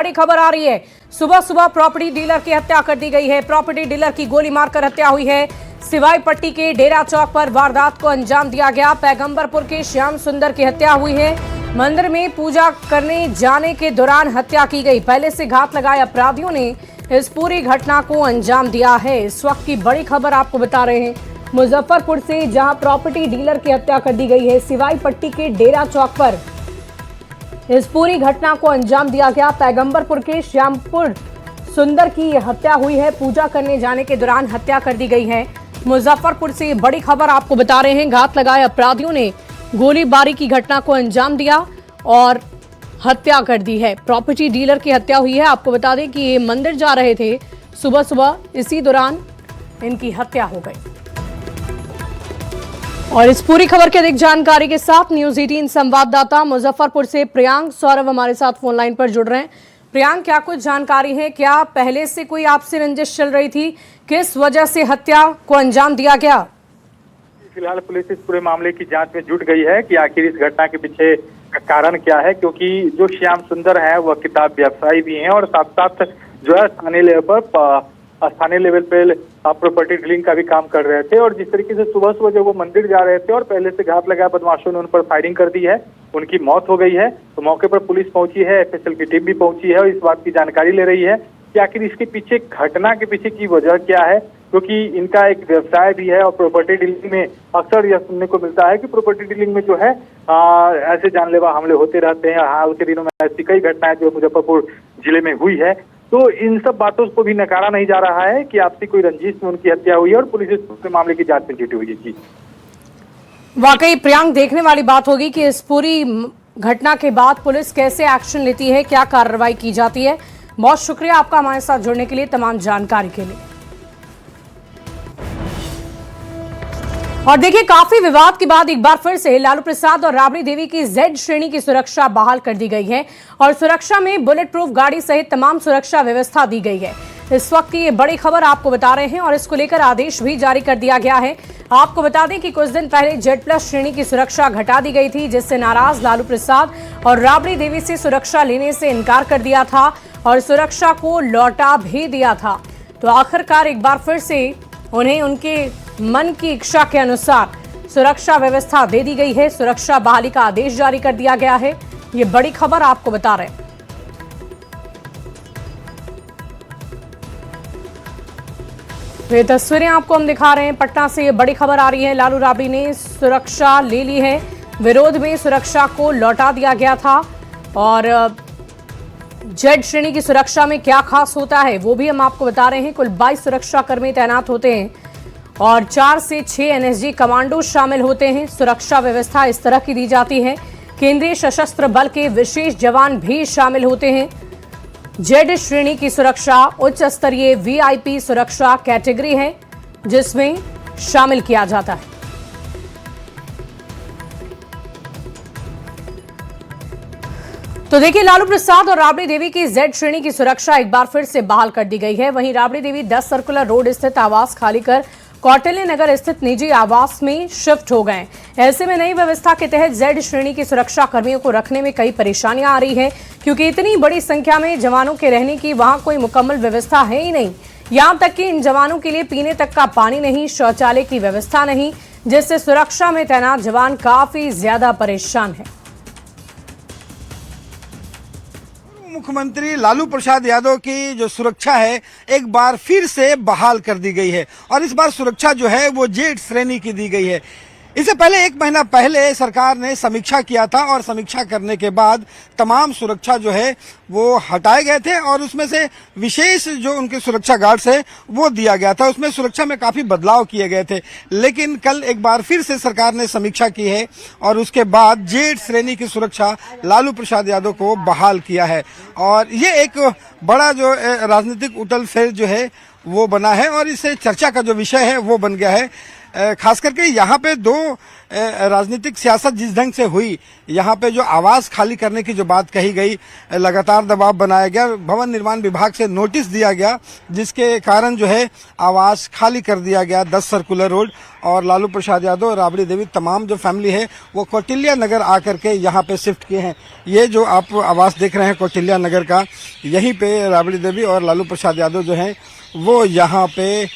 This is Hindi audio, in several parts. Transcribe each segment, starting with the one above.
बड़ी खबर आ रही है। सुबह सुबह प्रॉपर्टी डीलर की हत्या कर दी गई है। प्रॉपर्टी डीलर की गोली मारकर हत्या हुई है। सिवाई पट्टी के डेरा चौक पर वारदात को अंजाम दिया गया। पैगंबरपुर के श्याम सुंदर की हत्या हुई है। मंदिर में पूजा करने जाने के दौरान हत्या की गई। पहले से घात लगाए अपराधियों ने इस पूरी घटना को अंजाम दिया है। इस वक्त की बड़ी खबर आपको बता रहे हैं मुजफ्फरपुर से, जहां प्रॉपर्टी डीलर की हत्या कर दी गई है। सिवाई पट्टी के डेरा चौक पर इस पूरी घटना को अंजाम दिया गया। पैगंबरपुर के श्यामपुर सुंदर की हत्या हुई है। पूजा करने जाने के दौरान हत्या कर दी गई है। मुजफ्फरपुर से बड़ी खबर आपको बता रहे हैं। घात लगाए अपराधियों ने गोलीबारी की घटना को अंजाम दिया और हत्या कर दी है। प्रॉपर्टी डीलर की हत्या हुई है। आपको बता दें कि ये मंदिर जा रहे थे सुबह सुबह, इसी दौरान इनकी हत्या हो गई। और इस पूरी खबर के अधिक जानकारी के साथ न्यूज 18 संवाददाता मुजफ्फरपुर से प्रियांक सौरभ हमारे साथ फोन लाइन पर जुड़ रहे हैं। प्रियांक, क्या कुछ जानकारी है? क्या पहले से कोई आपसी रंजिश चल रही थी? किस वजह से हत्या को अंजाम दिया गया? फिलहाल पुलिस इस पूरे मामले की जांच में जुट गई है कि आखिर इस घटना के पीछे का कारण क्या है, क्योंकि जो श्याम सुंदर है वह किताब व्यवसायी भी हैं और साथ साथ जो है स्थानीय लेवल पे प्रॉपर्टी डीलिंग का भी काम कर रहे थे। और जिस तरीके से सुबह सुबह जब वो मंदिर जा रहे थे और पहले से घात लगाया बदमाशों ने उन पर फायरिंग कर दी है, उनकी मौत हो गई है। तो मौके पर पुलिस पहुंची है, एफएसएल की टीम भी पहुंची है और इस बात की जानकारी ले रही है कि आखिर इसके पीछे, घटना के पीछे की वजह क्या है, क्योंकि इनका एक व्यवसाय भी है। और प्रॉपर्टी डीलिंग में अक्सर यह सुनने को मिलता है कि प्रॉपर्टी डीलिंग में जो है ऐसे जानलेवा हमले होते रहते हैं। हाल के दिनों में ऐसी कई घटनाएं जो मुजफ्फरपुर जिले में हुई है। तो इन सब बातों को भी नकारा नहीं जा रहा है कि आपसी कोई रंजिश में उनकी हत्या हुई है और पुलिस इस पूरे मामले की जांच में जुटी हुई है। जी वाकई प्रियांक, देखने वाली बात होगी कि इस पूरी घटना के बाद पुलिस कैसे एक्शन लेती है, क्या कार्रवाई की जाती है। बहुत शुक्रिया आपका हमारे साथ जुड़ने के लिए, तमाम जानकारी के लिए। और देखिए, काफी विवाद के बाद एक बार फिर से लालू प्रसाद और राबड़ी देवी की जेड श्रेणी की सुरक्षा बहाल कर दी गई है और सुरक्षा में बुलेट प्रूफ गाड़ी सहित तमाम सुरक्षा व्यवस्था दी गई है। इस वक्त की ये बड़ी खबर आपको बता रहे हैं और इसको लेकर आदेश भी जारी कर दिया गया है। आपको बता दें कि कुछ दिन पहले जेड प्लस श्रेणी की सुरक्षा घटा दी गई थी, जिससे नाराज लालू प्रसाद और राबड़ी देवी से सुरक्षा लेने से इनकार कर दिया था और सुरक्षा को लौटा भी दिया था। तो आखिरकार एक बार फिर से उन्हें उनके मन की इच्छा के अनुसार सुरक्षा व्यवस्था दे दी गई है। सुरक्षा बहाली का आदेश जारी कर दिया गया है। ये बड़ी खबर आपको बता रहे हैं। ये तस्वीरें आपको हम दिखा रहे हैं पटना से। ये बड़ी खबर आ रही है। लालू राबड़ी ने सुरक्षा ले ली है। विरोध में सुरक्षा को लौटा दिया गया था और जेड श्रेणी की सुरक्षा में क्या खास होता है वो भी हम आपको बता रहे हैं। कुल 22 सुरक्षा कर्मी तैनात होते हैं और 4 से 6 एनएसजी कमांडो शामिल होते हैं। सुरक्षा व्यवस्था इस तरह की दी जाती है। केंद्रीय सशस्त्र बल के विशेष जवान भी शामिल होते हैं। जेड श्रेणी की सुरक्षा उच्च स्तरीय वीआईपी सुरक्षा कैटेगरी है, जिसमें शामिल किया जाता है। तो देखिए, लालू प्रसाद और राबड़ी देवी की जेड श्रेणी की सुरक्षा एक बार फिर से बहाल कर दी गई है। वहीं राबड़ी देवी 10 सर्कुलर रोड स्थित आवास खाली कर कौटिल्य नगर स्थित निजी आवास में शिफ्ट हो गए। ऐसे में नई व्यवस्था के तहत जेड श्रेणी की सुरक्षा कर्मियों को रखने में कई परेशानियां आ रही है, क्योंकि इतनी बड़ी संख्या में जवानों के रहने की वहां कोई मुकम्मल व्यवस्था है ही नहीं। यहां तक कि इन जवानों के लिए पीने तक का पानी नहीं, शौचालय की व्यवस्था नहीं, जिससे सुरक्षा में तैनात जवान काफी ज्यादा परेशान है। मुख्यमंत्री लालू प्रसाद यादव की जो सुरक्षा है एक बार फिर से बहाल कर दी गई है और इस बार सुरक्षा जो है वो जेड श्रेणी की दी गई है। इससे पहले 1 महीना पहले सरकार ने समीक्षा किया था और समीक्षा करने के बाद तमाम सुरक्षा जो है वो हटाए गए थे और उसमें से विशेष जो उनके सुरक्षा गार्ड्स है वो दिया गया था। उसमें सुरक्षा में काफी बदलाव किए गए थे, लेकिन कल एक बार फिर से सरकार ने समीक्षा की है और उसके बाद जेड श्रेणी की सुरक्षा लालू प्रसाद यादव को बहाल किया है। और ये एक बड़ा जो राजनीतिक उथल फेर जो है वो बना है और इससे चर्चा का जो विषय है वो बन गया है। खास करके यहाँ पे दो राजनीतिक सियासत जिस ढंग से हुई, यहाँ पे जो आवास खाली करने की जो बात कही गई, लगातार दबाव बनाया गया, भवन निर्माण विभाग से नोटिस दिया गया, जिसके कारण जो है आवास खाली कर दिया गया 10 सर्कुलर रोड। और लालू प्रसाद यादव, राबड़ी देवी, तमाम जो फैमिली है वो कौटिल्या नगर आकर के यहाँ पे शिफ्ट किए हैं। ये जो आप आवास देख रहे हैं कौटिल्या नगर का, यहीं पे राबड़ी देवी और लालू प्रसाद यादव जो हैं वो यहाँ पे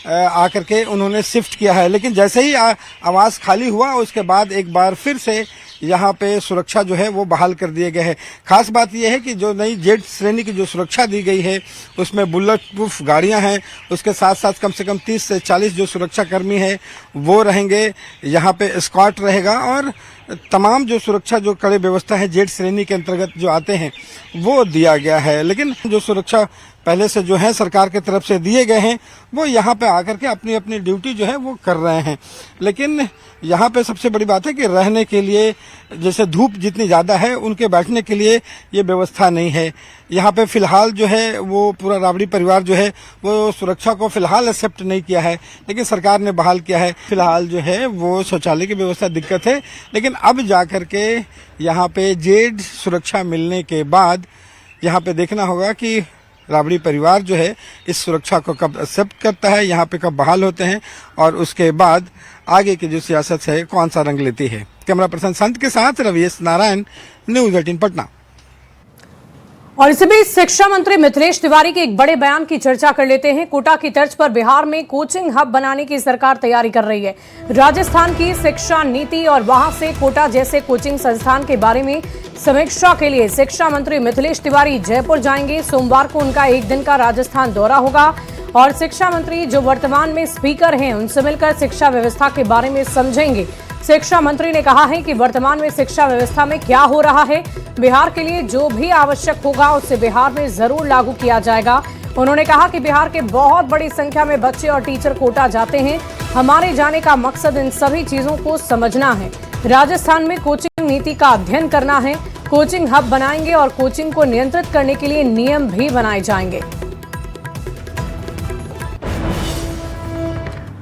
आकर के उन्होंने शिफ्ट किया है। लेकिन जैसे ही आवास खाली हुआ उसके बाद एक बार फिर से यहाँ पे सुरक्षा जो है वो बहाल कर दिए गए हैं। खास बात यह है कि जो नई जेड श्रेणी की जो सुरक्षा दी गई है उसमें बुलेट प्रूफ गाड़ियां हैं, उसके साथ साथ कम से कम 30 से 40 जो सुरक्षा कर्मी हैं वो रहेंगे, यहाँ पे स्क्वाड रहेगा और तमाम जो सुरक्षा जो कड़े व्यवस्था है जेड श्रेणी के अंतर्गत जो आते हैं वो दिया गया है। लेकिन जो सुरक्षा पहले से जो है सरकार की तरफ से दिए गए हैं वो यहाँ पे आकर के अपनी अपनी ड्यूटी जो है वो कर रहे हैं। लेकिन यहाँ पे सबसे बड़ी बात है कि रहने के लिए, जैसे धूप जितनी ज़्यादा है, उनके बैठने के लिए ये व्यवस्था नहीं है। यहाँ पे फिलहाल जो है वो पूरा राबड़ी परिवार जो है वो सुरक्षा को फिलहाल एक्सेप्ट नहीं किया है, लेकिन सरकार ने बहाल किया है। फिलहाल जो है वो शौचालय की व्यवस्था दिक्कत है, लेकिन अब जाकर के यहाँ पे जेड सुरक्षा मिलने के बाद यहाँ पे देखना होगा कि राबड़ी परिवार जो है इस सुरक्षा को कब एक्सेप्ट करता है, यहाँ पे कब बहाल होते हैं और उसके बाद आगे की जो सियासत है कौन सा रंग लेती है। कैमरा पर्सन संत के साथ रविश नारायण, न्यूज़ 18 पटना। और इसी बीच शिक्षा मंत्री मिथिलेश तिवारी के एक बड़े बयान की चर्चा कर लेते हैं। कोटा की तर्ज पर बिहार में कोचिंग हब बनाने की सरकार तैयारी कर रही है। राजस्थान की शिक्षा नीति और वहां से कोटा जैसे कोचिंग संस्थान के बारे में समीक्षा के लिए शिक्षा मंत्री मिथिलेश तिवारी जयपुर जाएंगे। सोमवार को उनका एक दिन का राजस्थान दौरा होगा और शिक्षा मंत्री जो वर्तमान में स्पीकर हैं उनसे मिलकर शिक्षा व्यवस्था के बारे में समझेंगे। शिक्षा मंत्री ने कहा है कि वर्तमान में शिक्षा व्यवस्था में क्या हो रहा है, बिहार के लिए जो भी आवश्यक होगा उसे बिहार में जरूर लागू किया जाएगा। उन्होंने कहा कि बिहार के बहुत बड़ी संख्या में बच्चे और टीचर कोटा जाते हैं। हमारे जाने का मकसद इन सभी चीजों को समझना है। राजस्थान में कोचिंग नीति का अध्ययन करना है। कोचिंग हब बनाएंगे और कोचिंग को नियंत्रित करने के लिए नियम भी बनाए जाएंगे।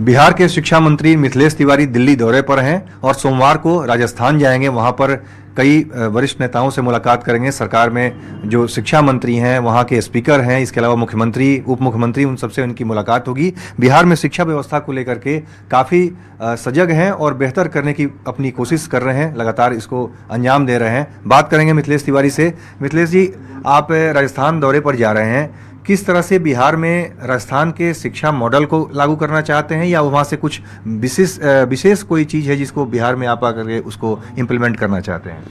बिहार के शिक्षा मंत्री मिथिलेश तिवारी दिल्ली दौरे पर हैं और सोमवार को राजस्थान जाएंगे। वहां पर कई वरिष्ठ नेताओं से मुलाकात करेंगे। सरकार में जो शिक्षा मंत्री हैं, वहां के स्पीकर हैं, इसके अलावा मुख्यमंत्री, उप मुख्यमंत्री, उन सबसे उनकी मुलाकात होगी। बिहार में शिक्षा व्यवस्था को लेकर के काफ़ी सजग हैं और बेहतर करने की अपनी कोशिश कर रहे हैं, लगातार इसको अंजाम दे रहे हैं। बात करेंगे मिथिलेश तिवारी से। मिथिलेश जी, आप राजस्थान दौरे पर जा रहे हैं, किस तरह से बिहार में राजस्थान के शिक्षा मॉडल को लागू करना चाहते हैं, या वहाँ से कुछ विशेष कोई चीज़ है जिसको बिहार में आप आकर के उसको इम्प्लीमेंट करना चाहते हैं?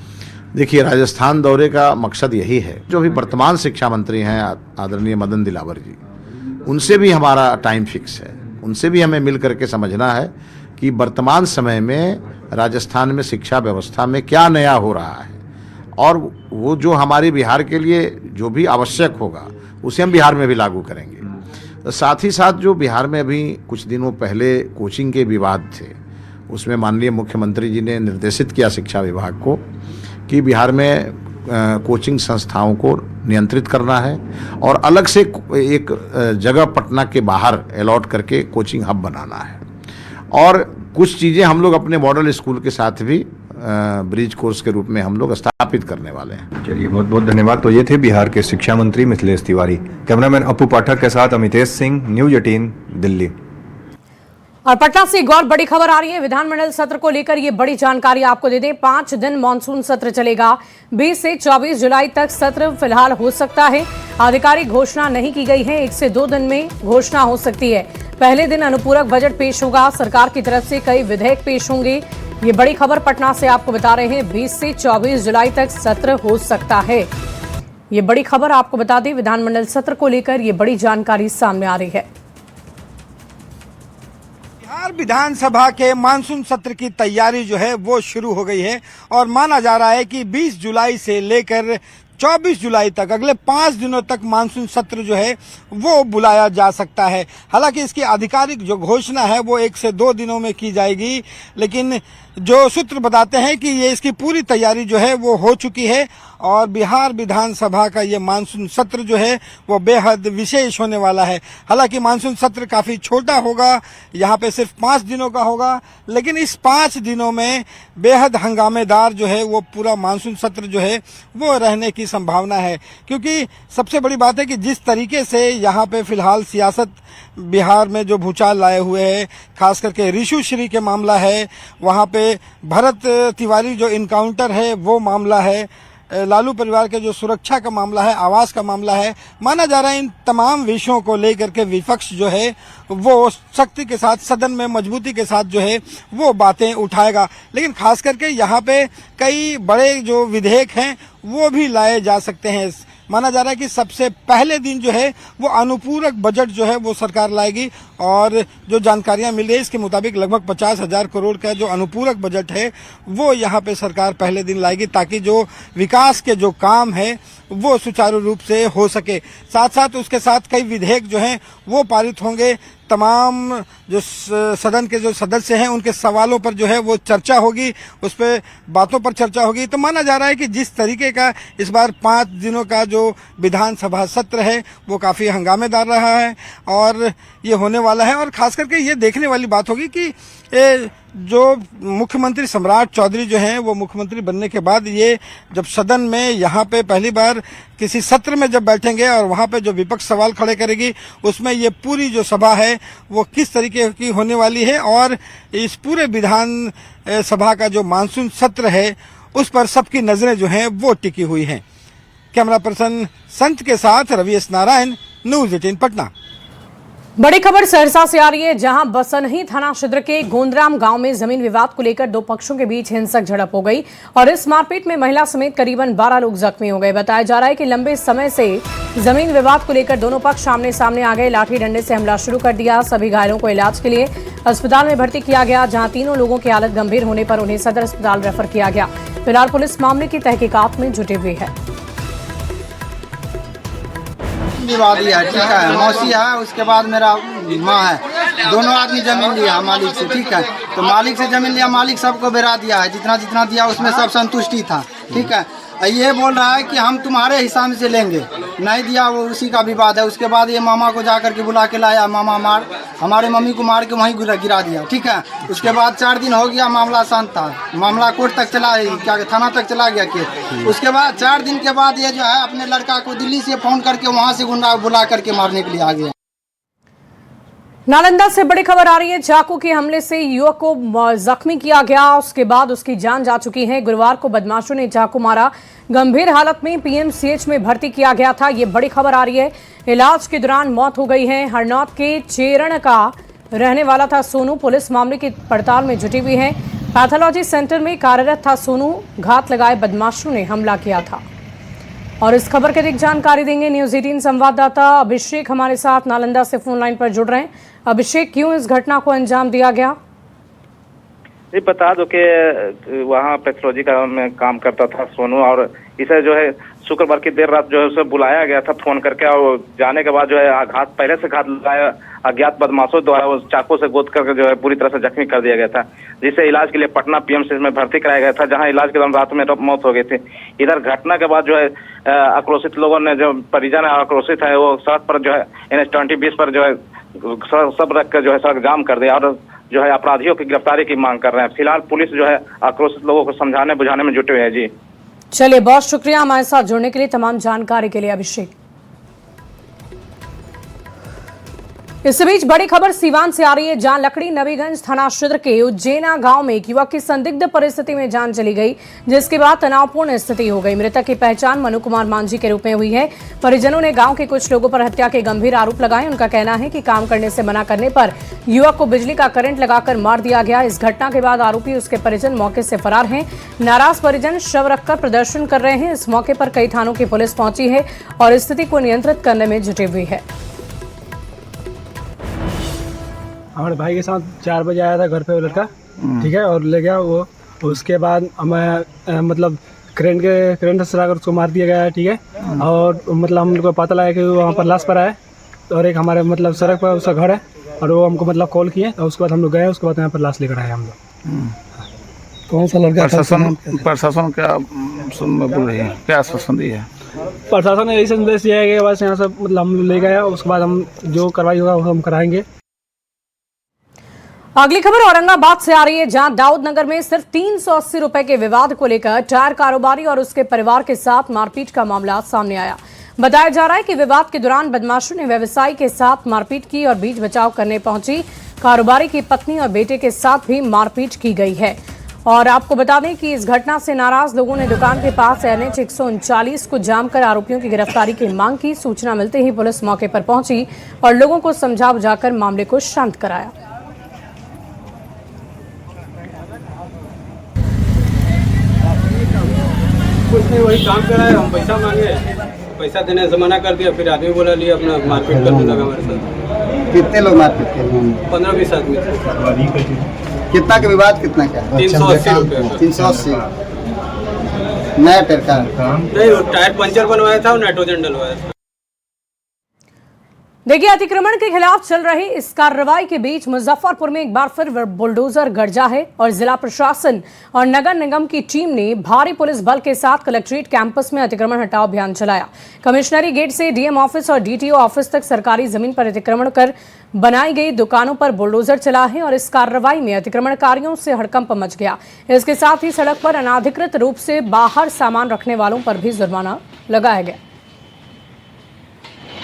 देखिए, राजस्थान दौरे का मकसद यही है, जो भी वर्तमान शिक्षा मंत्री हैं आदरणीय मदन दिलावर जी, उनसे भी हमारा टाइम फिक्स है। उनसे भी हमें मिल करके समझना है कि वर्तमान समय में राजस्थान में शिक्षा व्यवस्था में क्या नया हो रहा है और वो जो हमारे बिहार के लिए जो भी आवश्यक होगा उसे हम बिहार में भी लागू करेंगे। साथ ही साथ जो बिहार में अभी कुछ दिनों पहले कोचिंग के विवाद थे, उसमें माननीय मुख्यमंत्री जी ने निर्देशित किया शिक्षा विभाग को कि बिहार में कोचिंग संस्थाओं को नियंत्रित करना है और अलग से एक जगह पटना के बाहर अलॉट करके कोचिंग हब बनाना है। और कुछ चीज़ें हम लोग अपने मॉडल स्कूल के साथ भी ब्रिज कोर्स के रूप में हम लोग स्थापित करने वाले हैं। चलिए, बहुत बहुत धन्यवाद। तो ये थे बिहार के शिक्षा मंत्री मिथिलेश तिवारी। कैमरामैन अपू पाठक के साथ अमितेश सिंह, न्यूज़ 18 दिल्ली। और पटना से एक और बड़ी खबर आ रही है। विधानमंडल सत्र को लेकर ये बड़ी जानकारी आपको दे दें। 5 दिन मानसून सत्र चलेगा। 20 से 24 जुलाई तक सत्र फिलहाल हो सकता है। आधिकारिक घोषणा नहीं की गई है। 1 से 2 दिन में घोषणा हो सकती है। पहले दिन अनुपूरक बजट पेश होगा। सरकार की तरफ से कई विधेयक पेश होंगे। ये बड़ी खबर पटना से आपको बता रहे हैं। 20 से 24 जुलाई तक सत्र हो सकता है। ये बड़ी खबर आपको बता दें, विधानमंडल सत्र को लेकर ये बड़ी जानकारी सामने आ रही है। बिहार विधानसभा के मानसून सत्र की तैयारी जो है वो शुरू हो गई है और माना जा रहा है कि 20 जुलाई से लेकर 24 जुलाई तक, अगले 5 दिनों तक मानसून सत्र जो है वो बुलाया जा सकता है। हालांकि इसकी आधिकारिक जो घोषणा है वो 1 से 2 दिनों में की जाएगी, लेकिन जो सूत्र बताते हैं कि ये इसकी पूरी तैयारी जो है वो हो चुकी है और बिहार विधानसभा का ये मानसून सत्र जो है वो बेहद विशेष होने वाला है। हालांकि मानसून सत्र काफ़ी छोटा होगा, यहाँ पे सिर्फ 5 दिनों का होगा, लेकिन इस 5 दिनों में बेहद हंगामेदार जो है वो पूरा मानसून सत्र जो है वो रहने की संभावना है। क्योंकि सबसे बड़ी बात है कि जिस तरीके से यहाँ पे फिलहाल सियासत बिहार में जो भूचाल लाए हुए है, खास करके ऋषु श्री के मामला है, वहाँ पे भरत तिवारी जो इनकाउंटर है वो मामला है, लालू परिवार के जो सुरक्षा का मामला है, आवास का मामला है, माना जा रहा है इन तमाम विषयों को लेकर के विपक्ष जो है वो शक्ति के साथ, सदन में मजबूती के साथ जो है वो बातें उठाएगा। लेकिन खास करके यहाँ पे कई बड़े जो विधेयक हैं वो भी लाए जा सकते हैं। माना जा रहा है कि सबसे पहले दिन जो है वो अनुपूरक बजट जो है वो सरकार लाएगी और जो जानकारियां मिल रही है इसके मुताबिक लगभग 50,000 करोड़ का जो अनुपूरक बजट है वो यहाँ पे सरकार पहले दिन लाएगी, ताकि जो विकास के जो काम है वो सुचारू रूप से हो सके। साथ साथ उसके साथ कई विधेयक जो हैं वो पारित होंगे। तमाम जो सदन के जो सदस्य हैं उनके सवालों पर जो है वो चर्चा होगी, उस पर बातों पर चर्चा होगी। तो माना जा रहा है कि जिस तरीके का इस बार 5 दिनों का जो विधानसभा सत्र है वो काफ़ी हंगामेदार रहा है और ये होने वाला है। और खास करके ये देखने वाली बात होगी कि जो मुख्यमंत्री सम्राट चौधरी जो हैं वो मुख्यमंत्री बनने के बाद ये जब सदन में यहाँ पे पहली बार किसी सत्र में जब बैठेंगे और वहाँ पे जो विपक्ष सवाल खड़े करेगी उसमें ये पूरी जो सभा है वो किस तरीके की होने वाली है और इस पूरे विधान सभा का जो मानसून सत्र है उस पर सबकी नजरें जो हैं वो टिकी हुई हैं। कैमरा पर्सन संत के साथ रवि एस नारायण, न्यूज़ 18 पटना। बड़ी खबर सहरसा से आ रही है, जहां बसनही थाना क्षेत्र के गोंदराम गांव में जमीन विवाद को लेकर 2 पक्षों के बीच हिंसक झड़प हो गई और इस मारपीट में महिला समेत करीबन 12 लोग जख्मी हो गए। बताया जा रहा है कि लंबे समय से जमीन विवाद को लेकर दोनों पक्ष आमने सामने आ गए, लाठी डंडे से हमला शुरू कर दिया। सभी घायलों को इलाज के लिए अस्पताल में भर्ती किया गया, जहाँ तीनों लोगों की हालत गंभीर होने पर उन्हें सदर अस्पताल रेफर किया गया। फिलहाल पुलिस मामले की तहकीकात में जुटी हुई है। विवादी है, ठीक है, मौसी है, उसके बाद मेरा माँ है, दोनों आदमी जमीन लिया मालिक से, ठीक है। तो मालिक से जमीन लिया, मालिक सबको बेरा दिया है, जितना जितना दिया उसमें सब संतुष्टि था, ठीक है। ये बोल रहा है कि हम तुम्हारे हिसाब से लेंगे, नहीं दिया वो उसी का विवाद है। उसके बाद ये मामा को जाकर के बुला के लाया, मामा हमारे मम्मी को मार के वहीं गिरा दिया, ठीक है। उसके बाद 4 दिन हो गया, मामला शांत था, मामला कोर्ट तक चला, क्या थाना तक चला गया केस। उसके बाद 4 दिन के बाद ये जो है अपने लड़का को दिल्ली से फोन करके वहाँ से गुंडा बुला करके मारने के लिए आ गया। नालंदा से बड़ी खबर आ रही है, चाकू के हमले से युवक को जख्मी किया गया, उसके बाद उसकी जान जा चुकी है। गुरुवार को बदमाशों ने चाकू मारा, गंभीर हालत में पीएमसीएच में भर्ती किया गया था। ये बड़ी खबर आ रही है, इलाज के दौरान मौत हो गई है। हरनौत के चेरण का रहने वाला था सोनू, पुलिस मामले की पड़ताल में जुटी हुई है। पैथोलॉजी सेंटर में कार्यरत था सोनू, घात लगाए बदमाशों ने हमला किया था। और इस खबर की अधिक जानकारी देंगे न्यूज़ 18 संवाददाता अभिषेक हमारे साथ नालंदा से फोन लाइन पर जुड़ रहे हैं। अभिषेक, क्यों इस घटना को अंजाम दिया गया? ये बता दो कि वहाँ पैथोलॉजी का में काम करता था सोनू और इसे जो है शुक्रवार की देर रात जो है उसे बुलाया गया था फोन करके, और जाने के बाद जो है पहले से घात लगाया अज्ञात बदमाशों द्वारा उस चाकू से गोद करके जो है पूरी तरह से जख्मी कर दिया गया था, जिसे इलाज के लिए पटना पीएमसीएच में भर्ती कराया गया था, जहां इलाज के दौरान रात में मौत हो गई थी। इधर घटना के बाद जो है आक्रोशित लोगों ने, जो परिजन आक्रोशित है, वो सड़क पर जो है NH-20 पर जो है सब रख कर जो है सड़क जाम कर दिया और जो है अपराधियों की गिरफ्तारी की मांग कर रहे हैं। फिलहाल पुलिस जो है आक्रोशित लोगों को समझाने बुझाने में जुटे हुए है। जी चलिए, बहुत शुक्रिया हमारे साथ जुड़ने के लिए, तमाम जानकारी के लिए अभिषेक। इस बीच बड़ी खबर सीवान से आ रही है, जहां लकड़ी नबीगंज थाना क्षेत्र के उज्जैना गांव में एक युवक की संदिग्ध परिस्थिति में जान चली गई, जिसके बाद तनावपूर्ण स्थिति हो गई। मृतक की पहचान मनु कुमार मांझी के रूप में हुई है। परिजनों ने गांव के कुछ लोगों पर हत्या के गंभीर आरोप लगाए। उनका कहना है कि काम करने से मना करने पर युवक को बिजली का करंट लगाकर मार दिया गया। इस घटना के बाद आरोपी उसके परिजन मौके से फरार हैं। नाराज परिजन शव रखकर प्रदर्शन कर रहे हैं। इस मौके पर कई थानों की पुलिस पहुंची है और स्थिति को नियंत्रित करने में जुटी हुई है। हमारे भाई के साथ 4 बजे आया था घर पे वो लड़का, ठीक है, और ले गया वो। उसके बाद मैं मतलब करंट से चलाकर उसको मार दिया गया है, ठीक है। और मतलब हम लोग को पता लगा कि वहाँ पर लाश पड़ा है, और एक हमारे मतलब सड़क पर उसका घर है, और वो हमको मतलब कॉल किए, और उसके बाद हम लोग गए, उसके बाद यहाँ पर लाश लेकर आए हम लोग। कौन सा लड़का? प्रशासन क्या बोल रही है, क्या आश्वासन दी है? प्रशासन ने यही संदेश दिया है कि बस यहाँ से मतलब हम लोग ले गए, उसके बाद हम जो कार्रवाई होगा वो हम कराएंगे। अगली खबर औरंगाबाद से आ रही है, जहां दाऊदनगर में सिर्फ 380 रुपए के विवाद को लेकर टायर कारोबारी और उसके परिवार के साथ मारपीट का मामला सामने आया। बताया जा रहा है कि विवाद के दौरान बदमाशों ने व्यवसायी के साथ मारपीट की और बीच बचाव करने पहुंची कारोबारी की पत्नी और बेटे के साथ भी मारपीट की गई है। और आपको बता दें कि इस घटना से नाराज लोगों ने दुकान के पास NH 139 को जाम कर आरोपियों की गिरफ्तारी की मांग की। सूचना मिलते ही पुलिस मौके पर पहुंची और लोगों को समझा बुझाकर मामले को शांत कराया। कुछ नहीं, वही काम कर रहा है, हम पैसा मांगे, पैसा देने से मना कर दिया, फिर आदमी बोला लिया अपना मारपीट करने लगा हमारे साथ। कितने लोग मारपीट किए? 15-20 आदमी। कितना का विवाद, कितना क्या? 380 रुपये। 380 नया टायर का? नहीं, वो टायर पंचर बनवाया था और नाइट्रोजन डलवाया था। देखिए, अतिक्रमण के खिलाफ चल रही इस कार्रवाई के बीच मुजफ्फरपुर में एक बार फिर बुलडोजर गरजा है और जिला प्रशासन और नगर निगम की टीम ने भारी पुलिस बल के साथ कलेक्ट्रेट कैंपस में अतिक्रमण हटाओ अभियान चलाया। कमिश्नरी गेट से डीएम ऑफिस और DTO ऑफिस तक सरकारी जमीन पर अतिक्रमण कर बनाई गई दुकानों पर बुलडोजर चला है और इस कार्रवाई में अतिक्रमणकारियों से हड़कंप मच गया। इसके साथ ही सड़क पर अनाधिकृत रूप से बाहर सामान रखने वालों पर भी जुर्माना लगाया गया।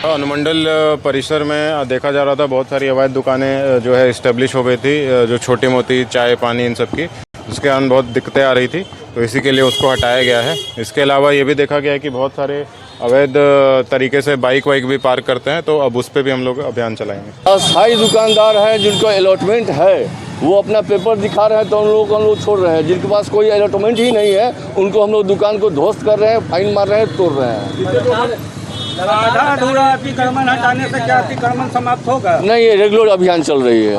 अनुमंडल परिसर में देखा जा रहा था बहुत सारी अवैध दुकानें जो है इस्टेब्लिश हो गई थी, जो छोटी मोटी चाय पानी इन सब की, उसके कारण बहुत दिक्कतें आ रही थी, तो इसी के लिए उसको हटाया गया है। इसके अलावा ये भी देखा गया है कि बहुत सारे अवैध तरीके से बाइक वाइक भी पार्क करते हैं, तो अब उस पर भी हम लोग अभियान चलाएंगे। अस्थायी दुकानदार हैं जिनको अलॉटमेंट है, वो अपना पेपर दिखा रहे हैं तो हम लोग छोड़ रहे हैं। जिनके पास कोई अलॉटमेंट ही नहीं है उनको हम लोग दुकान को ध्वस्त कर रहे हैं, फाइन मार रहे हैं, तोड़ रहे हैं। आधा अधूरा अतिक्रमण हटाने से क्या अतिक्रमण समाप्त होगा? नहीं, ये रेगुलर अभियान चल रही है।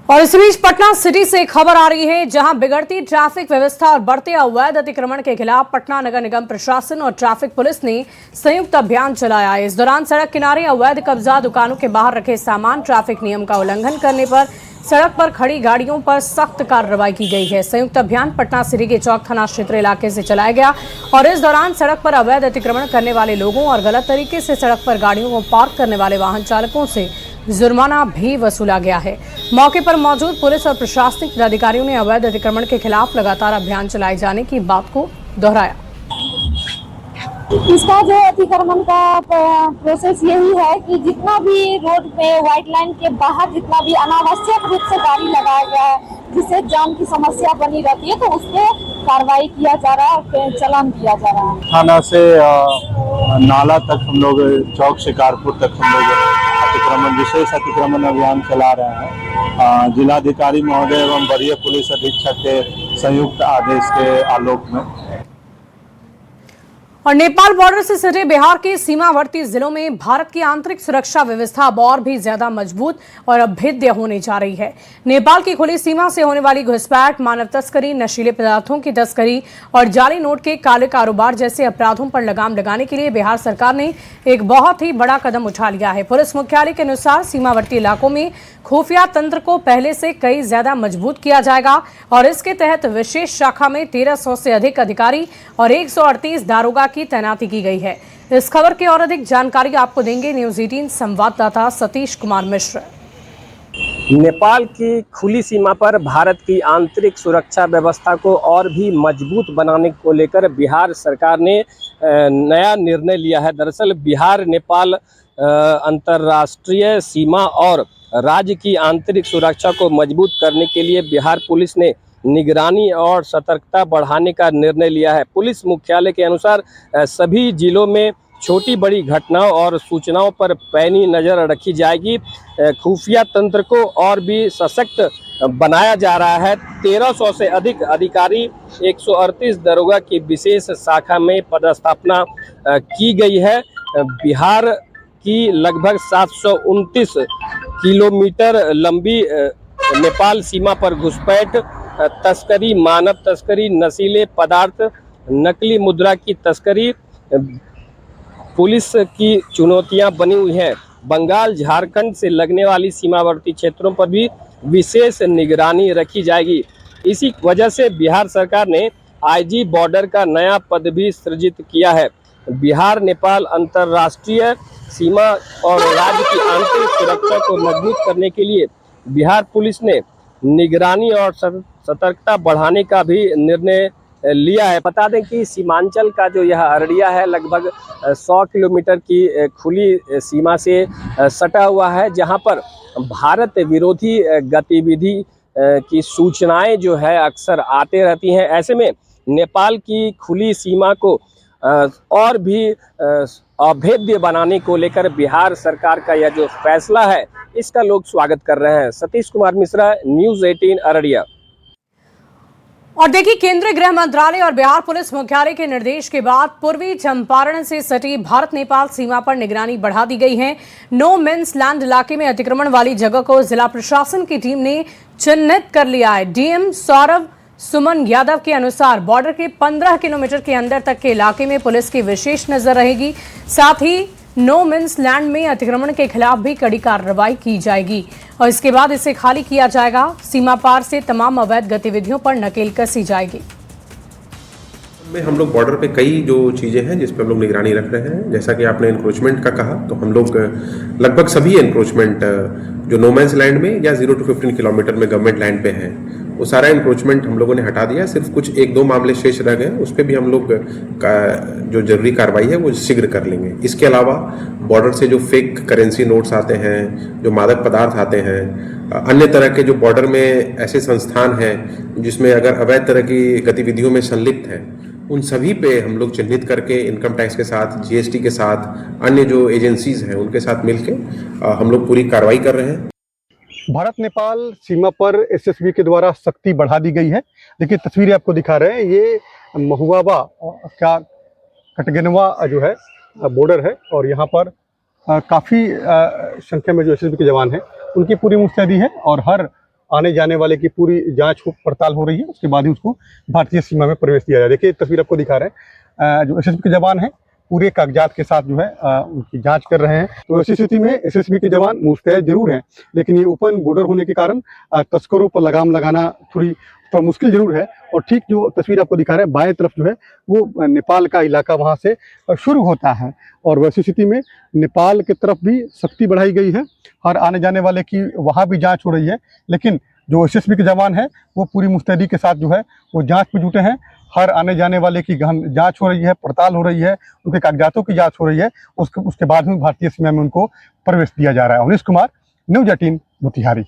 और इस बीच पटना सिटी से खबर आ रही है, जहां बिगड़ती ट्रैफिक व्यवस्था और बढ़ते अवैध अतिक्रमण के खिलाफ पटना नगर निगम प्रशासन और ट्रैफिक पुलिस ने संयुक्त अभियान चलाया। इस दौरान सड़क किनारे अवैध कब्जा, दुकानों के बाहर रखे सामान, ट्रैफिक नियम का उल्लंघन करने पर सड़क पर खड़ी गाड़ियों पर सख्त कार्रवाई की गई है। संयुक्त अभियान पटना सिटी के चौक थाना क्षेत्र इलाके से चलाया गया और इस दौरान सड़क पर अवैध अतिक्रमण करने वाले लोगों और गलत तरीके से सड़क पर गाड़ियों को पार्क करने वाले वाहन चालकों से जुर्माना भी वसूला गया है। मौके पर मौजूद पुलिस और प्रशासनिक अधिकारियों ने अवैध अतिक्रमण के खिलाफ लगातार अभियान चलाए जाने की बात को दोहराया। इसका जो अतिक्रमण का प्रोसेस यही है कि जितना भी रोड पे व्हाइट लाइन के बाहर जितना भी अनावश्यक रूप से गाड़ी लगाया गया है, जिससे जाम की समस्या बनी रहती है, तो उस पर कार्रवाई किया जा रहा है, चालान किया जा रहा है। थाना से नाला तक हम लोग, चौक से कारपुर तक हम लोग अतिक्रमण, विशेष अतिक्रमण अभियान चला रहे हैं। जिलाधिकारी महोदय एवं वरीय पुलिस अधीक्षक के संयुक्त आदेश के आलोक में। और नेपाल बॉर्डर से सटे बिहार के सीमावर्ती जिलों में भारत की आंतरिक सुरक्षा व्यवस्था अब और भी ज्यादा मजबूत और अभेद्य होने जा रही है। नेपाल की खुली सीमा से होने वाली घुसपैठ, मानव तस्करी, नशीले पदार्थों की तस्करी और जाली नोट के काले कारोबार जैसे अपराधों पर लगाम लगाने के लिए बिहार सरकार ने एक बहुत ही बड़ा कदम उठा लिया है। पुलिस मुख्यालय के अनुसार सीमावर्ती इलाकों में खुफिया तंत्र को पहले से कई ज्यादा मजबूत किया जाएगा और इसके तहत विशेष शाखा में 1300 से अधिक अधिकारी और 138 दारोगा की तैनाती की गई है। इस खबर की और अधिक जानकारी आपको देंगे न्यूज़ 18 संवाददाता सतीश कुमार मिश्र। नेपाल की खुली सीमा पर भारत की आंतरिक सुरक्षा व्यवस्था को और भी मजबूत बनाने को लेकर बिहार सरकार ने नया निर्णय लिया है। दरअसल बिहार नेपाल अंतर्राष्ट्रीय सीमा और राज्य की आंतरिक सुरक्षा को मजबूत करने के लिए बिहार पुलिस ने निगरानी और सतर्कता बढ़ाने का निर्णय लिया है। पुलिस मुख्यालय के अनुसार सभी जिलों में छोटी बड़ी घटनाओं और सूचनाओं पर पैनी नज़र रखी जाएगी। खुफिया तंत्र को और भी सशक्त बनाया जा रहा है। 1300 से अधिक अधिकारी, 138 दरोगा की विशेष शाखा में पदस्थापना की गई है। बिहार की लगभग 729 किलोमीटर लंबी नेपाल सीमा पर घुसपैठ, तस्करी, मानव तस्करी, नशीले पदार्थ, नकली मुद्रा की तस्करी पुलिस की चुनौतियां बनी हुई हैं। बंगाल झारखंड से लगने वाली सीमावर्ती क्षेत्रों पर भी विशेष निगरानी रखी जाएगी। इसी वजह से बिहार सरकार ने आईजी बॉर्डर का नया पद भी सृजित किया है। बिहार नेपाल अंतर्राष्ट्रीय सीमा और राज्य की आंतरिक सुरक्षा को मजबूत करने के लिए बिहार पुलिस ने निगरानी और सतर्कता बढ़ाने का भी निर्णय लिया है। बता दें कि सीमांचल का जो यह अररिया है लगभग 100 किलोमीटर की खुली सीमा से सटा हुआ है, जहां पर भारत विरोधी गतिविधि की सूचनाएं जो है अक्सर आते रहती हैं। ऐसे में नेपाल की खुली सीमा को और भी अभेद्य बनाने को लेकर बिहार सरकार का यह जो फैसला है इसका लोग स्वागत कर रहे हैं। सतीश कुमार मिश्रा, न्यूज़ 18 अररिया। और देखिए, केंद्रीय गृह मंत्रालय और बिहार पुलिस मुख्यालय के निर्देश के बाद पूर्वी चंपारण से सटी भारत नेपाल सीमा पर निगरानी बढ़ा दी गई है। नो मेंस लैंड इलाके में अतिक्रमण वाली जगह को जिला प्रशासन की टीम ने चिन्हित कर लिया है। डीएम सौरभ सुमन यादव के अनुसार बॉर्डर के 15 किलोमीटर के अंदर तक के इलाके में पुलिस की विशेष नजर रहेगी। साथ ही नो मेंस लैंड में अतिक्रमण के खिलाफ भी कड़ी कार्रवाई की जाएगी और इसके बाद इसे खाली किया जाएगा। सीमा पार से तमाम अवैध गतिविधियों पर नकेल कसी जाएगी। में हम लोग बॉर्डर पे कई जो चीज़ें हैं जिस पे हम लोग निगरानी रख रहे हैं। जैसा कि आपने एनक्रोचमेंट का कहा, तो हम लोग लगभग सभी एनक्रोचमेंट जो नो मैंस लैंड में या 0 to 15 किलोमीटर में गवर्नमेंट लैंड पे हैं, वो सारा एनक्रोचमेंट हम लोगों ने हटा दिया। सिर्फ कुछ 1-2 मामले शेष रह गए, उस पर भी हम लोग जो जरूरी कार्रवाई है वो शीघ्र कर लेंगे। इसके अलावा बॉर्डर से जो फेक करेंसी नोट्स आते हैं, जो मादक पदार्थ आते हैं, अन्य तरह के जो बॉर्डर में ऐसे संस्थान हैं जिसमें अगर अवैध तरह की गतिविधियों में संलिप्त हैं, उन सभी पे हम लोग चिन्हित करके इनकम टैक्स के साथ, जीएसटी के साथ, अन्य जो एजेंसीज हैं उनके साथ मिलके हम लोग पूरी कार्रवाई कर रहे हैं। भारत नेपाल सीमा पर एसएसबी के द्वारा सख्ती बढ़ा दी गई है। देखिए तस्वीरें आपको दिखा रहे हैं, ये महुआवा का कटगनवा जो है बॉर्डर है और यहाँ पर काफ़ी संख्या में जो एसएसबी के जवान हैं उनकी पूरी मुस्तैदी है और हर आने जाने वाले की पूरी जांच पड़ताल हो रही है। उसके बाद ही उसको भारतीय सीमा में प्रवेश दिया जाए। देखिए तस्वीर आपको दिखा रहे हैं, जो एसएसबी के जवान हैं पूरे कागजात के साथ जो है उनकी जांच कर रहे हैं। तो ऐसी स्थिति में एसएसबी के जवान मुस्तैद जरूर हैं, लेकिन ये ओपन बॉर्डर होने के कारण तस्करों पर लगाम लगाना थोड़ी मुश्किल जरूर है। और ठीक जो तस्वीर आपको दिखा रहे हैं, बाएं तरफ जो है वो नेपाल का इलाका वहाँ से शुरू होता है और वैसी स्थिति में नेपाल की तरफ भी सख्ती बढ़ाई गई है। हर आने जाने वाले की वहाँ भी जाँच हो रही है, लेकिन जो एसएसबी के जवान हैं वो पूरी मुस्तैदी के साथ जो है वो जाँच में जुटे हैं। हर आने जाने वाले की गहन जांच हो रही है, पड़ताल हो रही है, उनके कागजातों की जांच हो रही है। उसके बाद में भारतीय सीमा में उनको प्रवेश दिया जा रहा है। अवनीश कुमार, न्यूज़ 18 मोतिहारी।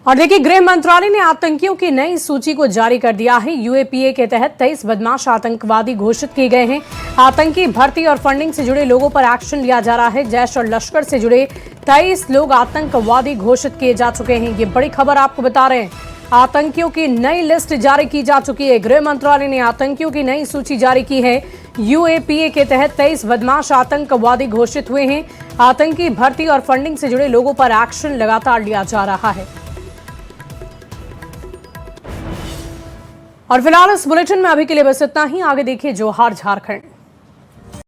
और देखिए, गृह मंत्रालय ने आतंकियों की नई सूची को जारी कर दिया है। यूएपीए के तहत 23 बदमाश आतंकवादी घोषित किए गए हैं। आतंकी भर्ती और फंडिंग से जुड़े लोगों पर एक्शन लिया जा रहा है। जैश और लश्कर से जुड़े 23 लोग आतंकवादी घोषित किए जा चुके हैं। ये बड़ी खबर आपको बता रहे हैं। आतंकियों की नई लिस्ट जारी की जा चुकी है। गृह मंत्रालय ने आतंकियों की नई सूची जारी की है। यूएपीए के तहत 23 बदमाश आतंकवादी घोषित हुए हैं। आतंकी भर्ती और फंडिंग से जुड़े लोगों पर एक्शन लगातार लिया जा रहा है। और फिलहाल इस बुलेटिन में अभी के लिए बस इतना ही। आगे देखिए जोहार झारखंड।